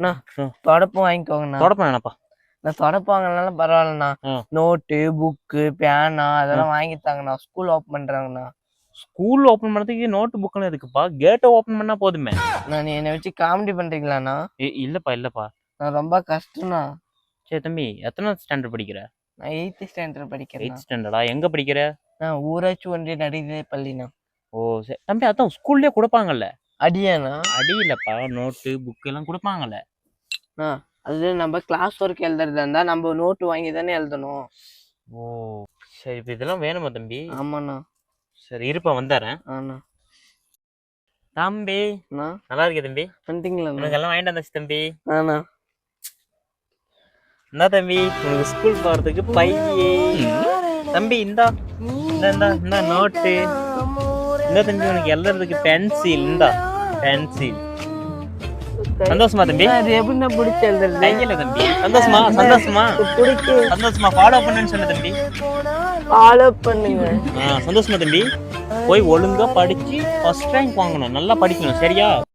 அண்ணா தொடப்பம் வாங்கிக்கோங்கண்ணா. தொடப்பம் வேணாப்பா. நான் தொடப்பம் வாங்கினாலும் பரவாயில்லண்ணா. நோட்டு புக்கு பேனா அதெல்லாம் வாங்கித்தாங்கண்ணா. ஸ்கூல் ஓப்பன் பண்றாங்கண்ணா. ஸ்கூல் ஓபன் பண்ணதுக்கு நோட்டு புக்கெல்லாம் எதுக்குப்பா? கேட்டை ஓபன் பண்ணா போதுமே. நான் நீ என்னை வச்சு காமெடி பண்றீங்களாண்ணா? இல்லப்பா. நான் ரொம்ப கஷ்டம்ண்ணா. சரி தம்பி, எத்தனாவது ஸ்டாண்டர்ட் படிக்கிற? நான் 8th ஸ்டாண்டர்ட் படிக்கிறேன். 8th ஸ்டாண்டர்டா? எங்க படிக்கிற? நான் ஊராட்சி ஒன்றிய நடுநிலை பள்ளிண்ணா. ஓ சரி தம்பி, அதான் ஸ்கூல்லே கொடுப்பாங்கல்ல. அடியாண்ணா? அடி இல்லப்பா, நோட்டு புக்கு எல்லாம் கொடுப்பாங்கல்ல. அது நம்ம கிளாஸ் ஒர்க் எழுதுறதா இருந்தா நம்ம நோட்டு வாங்கி தானே எழுதணும். ஓ சரி, இப்போ இதெல்லாம் வேணுமா தம்பி? ஆமாண்ணா. சரி இருப்பா, வந்தாரேன். ஆண்ணா. தம்பி நல்லா இருக்கே தம்பி. வந்துட்டீங்களா? உனக்கு எல்லாம் வாங்கிட்டு வந்தாச்சு தம்பி. ஆண்ணா. என்ன தம்பி, உனக்கு ஸ்கூல் போறதுக்கு பையே. தம்பி இந்தா நோட்டு. இந்த தம்பி உனக்கு எழுதுறதுக்கு பென்சில். இந்தா பென்சில். சந்தோஷமா தம்பி? எப்படின்னா பிடிச்சி எழுதுறது? கையில தம்பி. சந்தோஷமா சந்தோஷமா ஃபாலோ பண்ணுன்னு சொன்ன தம்பி. ஃபாலோ பண்ணுங்க. சந்தோஷமா தம்பி? போய் ஒழுங்கா படிச்சு ஃபர்ஸ்ட் ரேங்க் வாங்கணும். நல்லா படிக்கணும், சரியா?